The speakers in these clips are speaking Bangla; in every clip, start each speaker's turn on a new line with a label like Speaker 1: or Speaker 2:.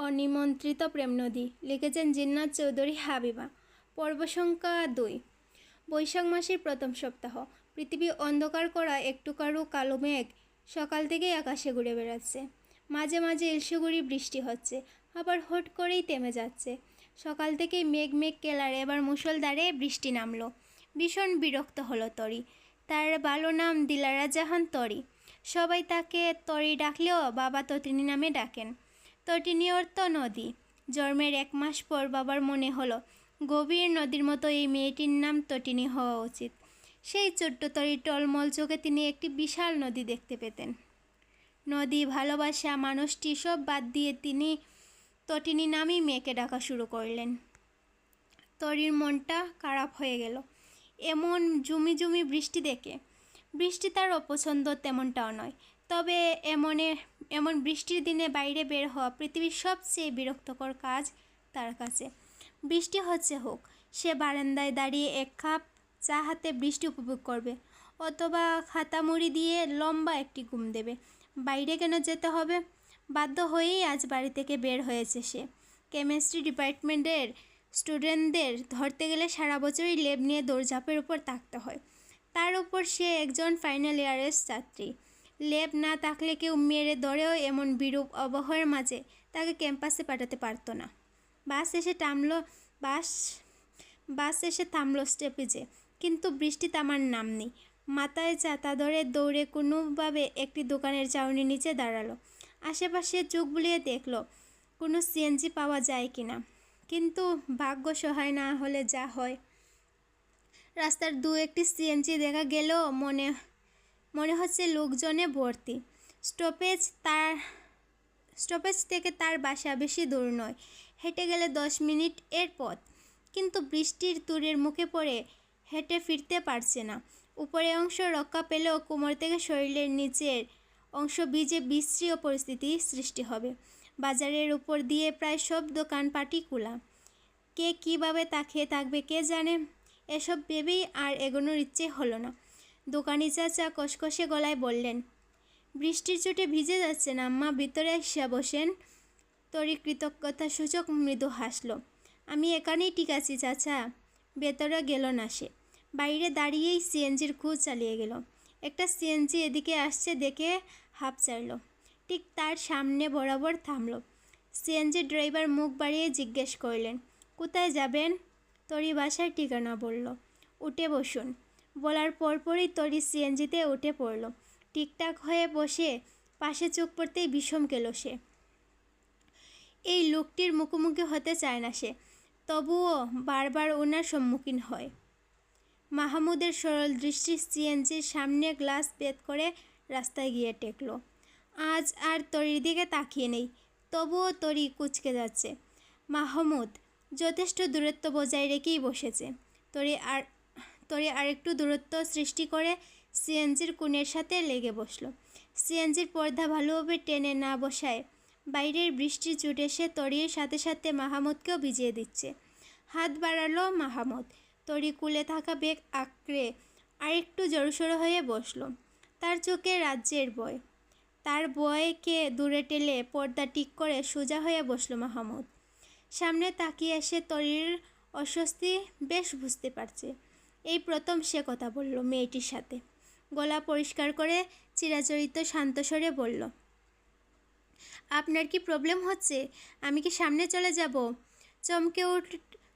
Speaker 1: অনিমন্ত্রিত প্রেম নদী লিখেছেন জিন্নাত চৌধুরী হাবিবা। পর্ব সংখ্যা 2। বৈশাখ মাসের প্রথম সপ্তাহ। পৃথিবী অন্ধকার করা একটুকারু কালো মেঘ সকাল থেকেই আকাশে ঘুরে বেড়াচ্ছে। মাঝে মাঝে ইলশগুড়ি বৃষ্টি হচ্ছে, আবার হট করেই থেমে যাচ্ছে। সকাল থেকেই মেঘ মেঘ কেলার এবার মুষলধারে বৃষ্টি নামলো। ভীষণ বিরক্ত হলো তরি। তার ভালো নাম দিলারা জাহান তরি। সবাই তাকে তরি ডাকলেও বাবা তটিনী নামে ডাকেন। তটিনী অর্থ নদী। জন্মের 1 মাস পর বাবার মনে হলো গভীর নদীর মতো এই মেয়েটির নাম তটিনী হওয়া উচিত। সেই ছোট্ট তরি টলমল চোখে তিনি একটি বিশাল নদী দেখতে পেতেন। নদী, ভালোবাসা, মানুষটি সব বাদ দিয়ে তিনি তটিনী নামেই মেয়েকে ডাকা শুরু করলেন। তরির মনটা খারাপ হয়ে গেল এমন ঝুমি ঝুমি বৃষ্টি দেখে। বৃষ্টি তার অপছন্দ তেমনটাও নয়, তবে এমন বৃষ্টির দিনে বাইরে বের হওয়া পৃথিবীর সবচেয়ে বিরক্তকর কাজ তার কাছে। বৃষ্টি হচ্ছে হোক, সে বারান্দায় দাঁড়িয়ে 1 কাপ চা হাতে বৃষ্টি উপভোগ করবে, অথবা খাতা মুড়ি দিয়ে লম্বা একটি ঘুম দেবে। বাইরে কেন যেতে হবে? বাধ্য হয়েই আজ বাড়ি থেকে বের হয়েছে সে। কেমিস্ট্রি ডিপার্টমেন্টের স্টুডেন্টদের ধরতে গেলে সারা বছরই ল্যাব নিয়ে দৌড়ঝাঁপের উপর থাকতে হয়। তার উপর সে একজন ফাইনাল ইয়ারের ছাত্রী। ল্যাব না থাকলে কেউ মেরে ধরেও এমন বিরূপ আবহাওয়ার মাঝে তাকে ক্যাম্পাসে পাঠাতে পারত না। বাস এসে থামলো স্টপেজে, কিন্তু বৃষ্টি থামার নাম নেই। মাথায় ছাতা ধরে দৌড়ে কোনোভাবে একটি দোকানের চাউনির নিচে দাঁড়ালো। আশেপাশে চোখ বুলিয়ে দেখলো কোনো সিএনজি পাওয়া যায় কিনা, কিন্তু ভাগ্য সহায় না হলে যা হয়। রাস্তার 2-1টি সিএনজি দেখা গেলেও মনে হচ্ছে লোকজনে ভর্তি। স্টপেজ থেকে তার বাসা বেশি দূর নয়, হেঁটে গেলে 10 মিনিট এর পথ। কিন্তু বৃষ্টির তুরের মুখে পড়ে হেঁটে ফিরতে পারছে না। উপরের অংশ রক্ষা পেলেও কোমর থেকে শরীরের নিচের অংশ ভিজে বিশ্রী পরিস্থিতি সৃষ্টি হবে। বাজারের উপর দিয়ে প্রায় সব দোকানপাটই খোলা। কে কীভাবে তা খেয়ে থাকবে কে জানে। এসব ভেবেই আর এগোনোর ইচ্ছে হলো না। দোকানি চাচা কষকষে গলায় বললেন, বৃষ্টির চোটে ভিজে যাচ্ছেন আম্মা, ভিতরে এসে বসেন। তরি কৃতজ্ঞতাসূচক মৃদু হাসল। আমি এখানেই ঠিক আছি চাচা। ভেতরে গেল না সে। বাইরে দাঁড়িয়েই সিএনজির খোঁজ চালিয়ে গেল। একটা সিএনজি এদিকে আসছে দেখে হাঁপ ছাড়ল। ঠিক তার সামনে বরাবর থামল। সিএনজি ড্রাইভার মুখ বাড়িয়ে জিজ্ঞেস করলেন, কোথায় যাবেন? তরি বাসার ঠিকানা বলল। উঠে বসুন। বলার পরপরই তরি সিএনজিতে উঠে পড়ল। ঠিকঠাক হয়ে বসে পাশে চোখ পড়তেই বিষম গেল সে। এই লোকটির মুখোমুখি হতে চায় না সে, তবুও বারবার ওনার সম্মুখীন হয়। মাহমুদের সরল দৃষ্টি সিএনজির সামনে গ্লাস ভেদ করে রাস্তায় গিয়ে টেকল। আজ আর তরির দিকে তাকিয়ে নেই, তবুও তরি কুঁচকে যাচ্ছে। মাহমুদ যথেষ্ট দূরত্ব বজায় রেখেই বসেছে। তরি আরেকটু দূরত্ব সৃষ্টি করে সিএনজির কোণের সাথে লেগে বসল। সিএনজির পর্দা ভালোভাবে টেনে না বসায় বাইরের বৃষ্টির চোটে সে তরির সাথে সাথে মাহমুদকেও ভিজিয়ে দিচ্ছে। হাত বাড়ালো মাহমুদ। তরি কুলে থাকা ব্যাগ আঁকড়ে আরেকটু জড়সড় হয়ে বসল। তার চোখে রাজ্যের ভয়। তার ভয়কে দূরে ঠেলে পর্দা ঠিক করে সোজা হয়ে বসল মাহমুদ। সামনে তাকিয়ে এসে তরির অস্বস্তি বেশ বুঝতে পারছে। এই প্রথম সে কথা বলল মেয়েটির সাথে। গলা পরিষ্কার করে চিরাচরিত শান্ত স্বরে বলল, আপনার কি প্রবলেম হচ্ছে? আমি কি সামনে চলে যাব?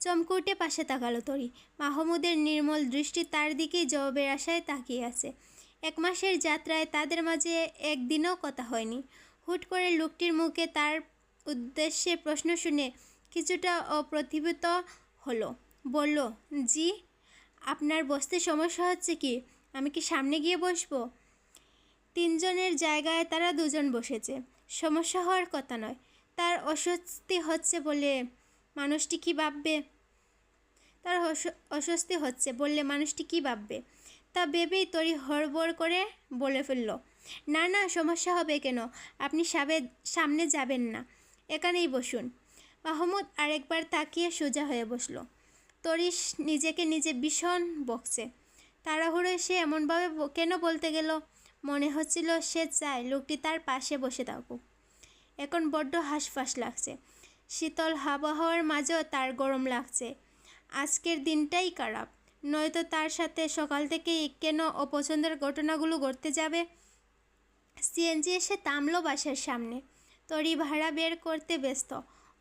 Speaker 1: চমকে উঠে পাশে তাকালো তরি। মাহমুদের নির্মল দৃষ্টি তার দিকেই জবাবের আশায় তাকিয়ে আছে। 1 মাসের যাত্রায় তাদের মাঝে একদিনও কথা হয়নি। হুট করে লোকটির মুখে তার উদ্দেশ্যে প্রশ্ন শুনে কিছুটা অপ্রতিভূত হলো। বলল, জি। আপনার বসতে সমস্যা হচ্ছে কি? আমি কি সামনে গিয়ে বসবো? 3 জনের জায়গায় তারা 2 জন বসেছে। সমস্যা হওয়ার কথা নয়। তার অস্বস্তি হচ্ছে বললে মানুষটি কি ভাববে? তা ভেবেই তরি হড়বড় করে বলে ফেলল, না না, সমস্যা হবে কেন? আপনি সামনে যাবেন না, এখানেই বসুন। মাহমুদ আরেকবার তাকিয়ে সোজা হয়ে বসল। তরি নিজেকে নিজে ভীষণ বকছে। তাড়াহুড়োয় সে এমনভাবে কেন বলতে গেল? মনে হচ্ছিল সে চায় লোকটি তার পাশে বসে থাকুক। এখন বড্ড হাঁসফাঁস লাগছে। শীতল আবহাওয়ার মাঝেও তার গরম লাগছে। আজকের দিনটাই খারাপ, নয়তো তার সাথে সকাল থেকেই কেন অপছন্দের ঘটনাগুলো ঘটতে যাবে। সিএনজি এসে থামলো বাসার সামনে। তরি ভাড়া বের করতে ব্যস্ত।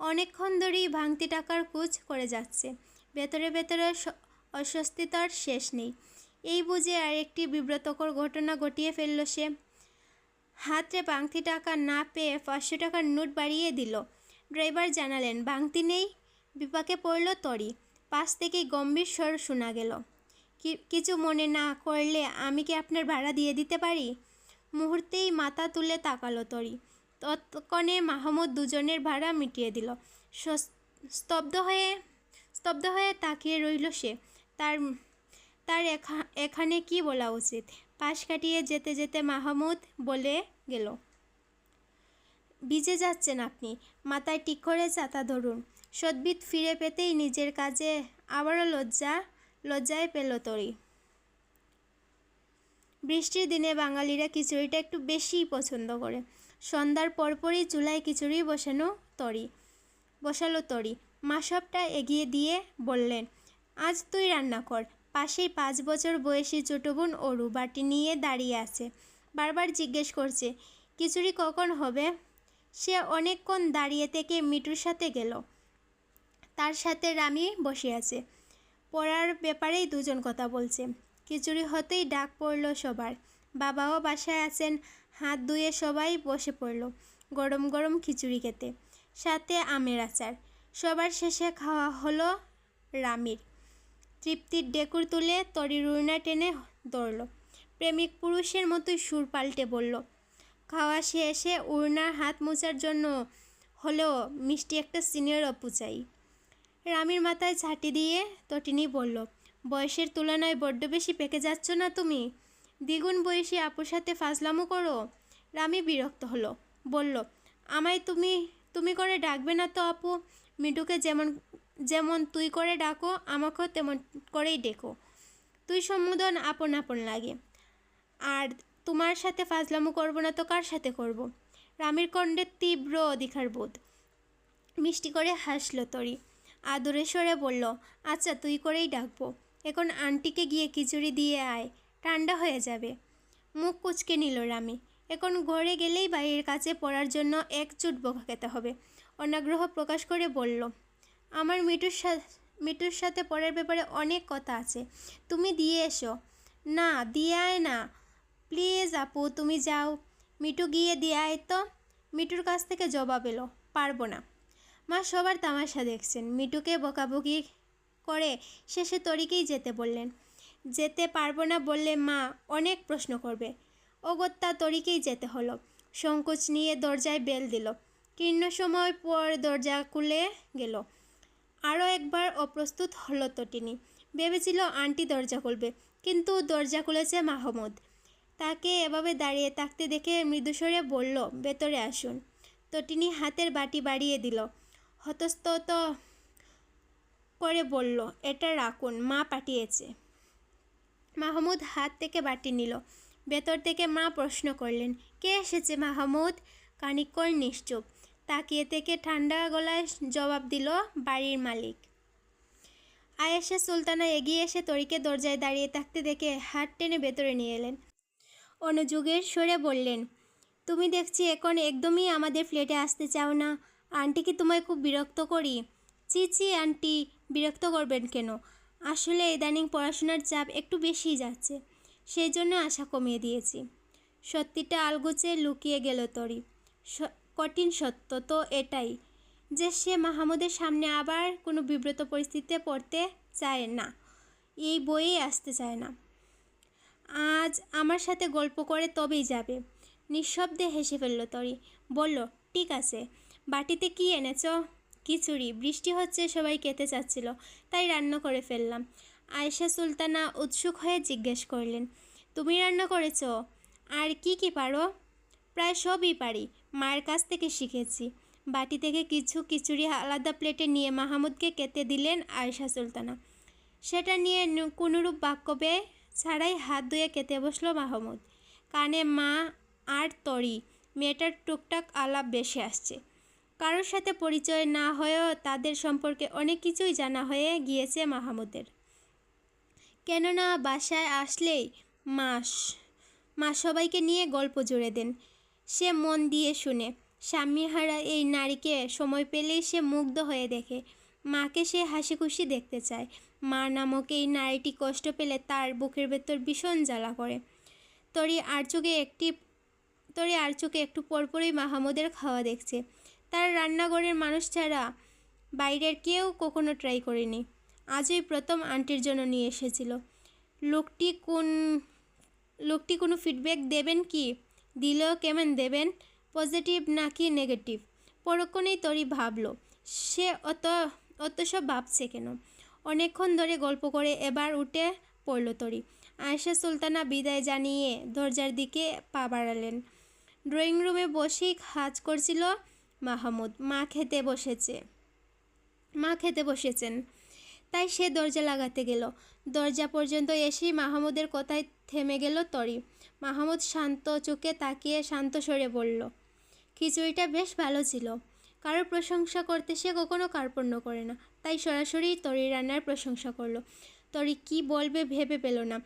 Speaker 1: অনেকক্ষণ ধরেই ভাঙতি টাকার খোঁজ করে যাচ্ছে। ভেতরে ভেতরে অস্বস্তিতার শেষ নেই। এই বুঝে আর একটি বিব্রতকর ঘটনা ঘটিয়ে ফেলল সে। হাতে ভাঙতি টাকা না পেয়ে 500 টাকার নোট বাড়িয়ে দিল। ড্রাইভার জানালেন ভাঙতি নেই। বিপাকে পড়ল তরি। পাশ থেকেই গম্ভীর স্বর শোনা গেল, কিছু মনে না করলে আমি কি আপনার ভাড়া দিয়ে দিতে পারি? মুহূর্তেই মাথা তুলে তাকালো তরি। ততক্ষণে মাহমুদ দুজনের ভাড়া মিটিয়ে দিল। স্তব্ধ হয়ে তাকিয়ে রইল সে। তার তার এখানে কি বলা উচিত? পাশ কাটিয়ে যেতে যেতে মাহমুদ বলে গেল, ভিজে যাচ্ছেন আপনি, মাথায় ঠিক করে ছাতা ধরুন। সদ্ভিত ফিরে পেতেই নিজের কাজে আবারও লজ্জায় পেল তরি। বৃষ্টির দিনে বাঙালিরা খিচুড়িটা একটু বেশিই পছন্দ করে। সন্ধ্যার পরপরই চুলায় খিচুড়ি বসালো তরি। মা সবটা এগিয়ে দিয়ে বললেন, আজ তুই রান্না কর। পাশেই 5 বছর বয়সী ছোটো বোন অরু বাটি নিয়ে দাঁড়িয়ে আছে। বারবার জিজ্ঞেস করছে খিচুড়ি কখন হবে। সে অনেকক্ষণ দাঁড়িয়ে থেকে মিঠুর সাথে গেল। তার সাথে রামি বসে আছে। পড়ার ব্যাপারেই দুজন কথা বলছে। খিচুড়ি হতেই ডাক পড়ল সবার। বাবাও বাসায় আছেন। হাত ধুয়ে সবাই বসে পড়ল গরম গরম খিচুড়ি খেতে, সাথে আমের আচার। সবার শেষে খাওয়া হলো রামির। তৃপ্তির ডেকুর তুলে তরি রুইনা টেনে ধরল। প্রেমিক পুরুষের মতোই সুর পাল্টে বলল, খাওয়া শেষে উড়নার হাত মোছার জন্য হলেও মিষ্টি একটা সিনিয়র অপু চাই। রামির মাথায় ঝাঁটি দিয়ে তটিনী বলল, বয়সের তুলনায় বড্ড বেশি পেকে যাচ্ছ না তুমি? দ্বিগুণ বয়সী আপুর সাথে ফাজলামো করো। রামি বিরক্ত হলো, বলল, আমায় তুমি করে ডাকবে না তো আপু। মিঠুকে যেমন তুই করে ডাকো, আমাকেও তেমন করেই ডেকো। তুই সম্বোধন আপন আপন লাগে। আর তোমার সাথে ফাজলামো করবো না তো কার সাথে করব? রামির কণ্ঠে তীব্র অধিকার বোধ। মিষ্টি করে হাসলো তরি। আদরে স্বরে বলল, আচ্ছা তুই করেই ডাকবো। এখন আন্টিকে গিয়ে খিচুড়ি দিয়ে আয়, ঠান্ডা হয়ে যাবে। মুখ কুঁচকে নিল রামি। এখন ঘরে গেলেই বাইরের কাছে পড়ার জন্য একচুট বকা খেতে হবে। অনাগ্রহ প্রকাশ করে বলল, আমার মিঠুর সাথে পড়ার ব্যাপারে অনেক কথা আছে, তুমি দিয়ে এসো। না, দিয়ে আয় না প্লিজ আপু, তুমি যাও। মিঠু গিয়ে দিয়ে আয় তো। মিঠুর কাছ থেকে জবাব এলো, পারবো না। মা সবার তামাশা দেখছেন। মিঠুকে বকাবকি করে শেষে তরিকেই যেতে বললেন। যেতে পারবো না বললে মা অনেক প্রশ্ন করবে। অগত্যা তরিকেই যেতে হলো। সংকোচ নিয়ে দরজায় বেল দিল। কীর্ণ সময় পর দরজা খুলে গেল। আরও একবার অপ্রস্তুত হলো তটিনী। ভেবেছিল আন্টি দরজা খুলবে, কিন্তু দরজা খুলেছে মাহমুদ। তাকে এভাবে দাঁড়িয়ে থাকতে দেখে মৃদুস্বরে বলল, ভেতরে আসুন। তটিনী হাতের বাটি বাড়িয়ে দিল। হতস্তত করে বলল, এটা রাখুন, মা পাঠিয়েছে। মাহমুদ হাত থেকে বাটি নিল। ভেতর থেকে মা প্রশ্ন করলেন, কে এসেছে মাহমুদ? খানিকক্ষণ নিশ্চুপ তাকিয়ে থেকে ঠান্ডা গলায় জবাব দিল, বাড়ির মালিক। আয়েশা সুলতানা এগিয়ে এসে তরিকে দরজায় দাঁড়িয়ে থাকতে দেখে হাত টেনে ভেতরে নিয়ে এলেন। অনুযোগের স্বরে বললেন, তুমি দেখছি এখন একদমই আমাদের ফ্ল্যাটে আসতে চাও না। আন্টি কি তোমায় খুব বিরক্ত করি? চি আন্টি, বিরক্ত করবেন কেন? আসলে ইদানিং পড়াশোনার চাপ একটু বেশিই যাচ্ছে, সেই জন্য আশা কমিয়ে দিয়েছি। সত্যিটা আলগোচে লুকিয়ে গেল তরি। কঠিন সত্য তো এটাই যে সে মাহমুদের সামনে আবার কোনো বিব্রত পরিস্থিতিতে পড়তে চায় না, এই বইয়ে আসতে চায় না। আজ আমার সাথে গল্প করে তবেই যাবে। নিঃশব্দে হেসে ফেলল তরি। বলল, ঠিক আছে। বাটিতে কি এনেছ? খিচুড়ি। বৃষ্টি হচ্ছে, সবাই খেতে চাচ্ছিল, তাই রান্না করে ফেললাম। আয়েশা সুলতানা উৎসুক হয়ে জিজ্ঞেস করলেন, তুমি রান্না করেছ? আর কি পারো? প্রায় সবই পারি, মায়ের কাছ থেকে শিখেছি। বাটি থেকে কিছু খিচুড়ি আলাদা প্লেটে নিয়ে মাহমুদকে খেতে দিলেন আয়েশা সুলতানা। সেটা নিয়ে কোনোরূপ বাক্য ব্যয় ছাড়াই হাত ধুয়ে খেতে বসলো মাহমুদ। কানে মা আর তরি মেয়েটার টুকটাক আলাপ বেশি আসছে। কারোর সাথে পরিচয় না হয়েও তাদের সম্পর্কে অনেক কিছুই জানা হয়ে গিয়েছে মাহমুদের। কেননা বাসায় আসলেই মা সবাইকে নিয়ে গল্প জুড়ে দেন। সে মন দিয়ে শুনে। স্বামীহারা এই নারীকে সময় পেলেই সে মুগ্ধ হয়ে দেখে। মাকে সে হাসি খুশি দেখতে চায়। মা নামক এই নারীটি কষ্ট পেলে তার বুকের ভেতর ভীষণ জ্বালা করে। তরি আর চোখে একটু পরপরই মাহমুদের খাওয়া দেখছে। তার রান্নাঘরের মানুষ ছাড়া বাইরের কেউ কখনো ট্রাই করেনি। আজই প্রথম আন্টির জন্য নিয়ে এসেছিল। লোকটি কোনো ফিডব্যাক দেবেন কি? দিলেও কেমন দেবেন? পজিটিভ নাকি নেগেটিভ? পরক্ষণেই তরি ভাবল সে অত সব ভাবছে কেন। অনেকক্ষণ ধরে গল্প করে এবার উঠে পড়ল তরি। আয়েশা সুলতানা বিদায় জানিয়ে দরজার দিকে পা বাড়ালেন। ড্রয়িং রুমে বসেই কাজ করছিল মাহমুদ। মা খেতে বসেছেন, তাই সে দরজা লাগাতে গেল। দরজা পর্যন্ত এসেই মাহমুদের কথায় থেমে গেল তরি। মাহমুদ শান্ত চোখে তাকিয়ে শান্ত স্বরে বলল, খিচুড়িটা বেশ ভালো ছিল। কারোর প্রশংসা করতে সে কখনো কার্পণ্য করে না, তাই সরাসরি তরির রান্নার প্রশংসা করলো। তরি কি বলবে ভেবে পেল না।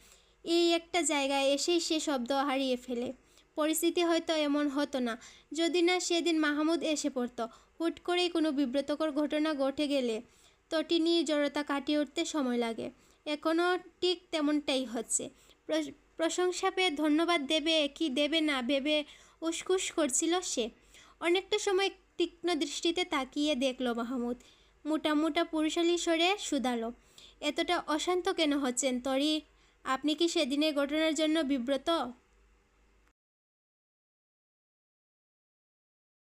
Speaker 1: এই একটা জায়গায় এসেই সে শব্দ হারিয়ে ফেলে। পরিস্থিতি হয়তো এমন হতো না যদি না সেদিন মাহমুদ এসে পড়ত। হুট করেই কোনো বিব্রতকর ঘটনা ঘটে গেলে তটিনীর জড়তা কাটিয়ে উঠতে সময় লাগে। এখনও ঠিক তেমনটাই হচ্ছে। প্রশংসা পেয়ে ধন্যবাদ দেবে কি দেবে না ভেবে উসখুস করছিল সে। অনেকটা সময় তীক্ষ্ণ দৃষ্টিতে তাকিয়ে দেখল মাহমুদ। মোটা পুরুষালী স্বরে শুধালো, এতটা অশান্ত কেন হচ্ছেন তরি? আপনি কি সেদিনের ঘটনার জন্য বিব্রত?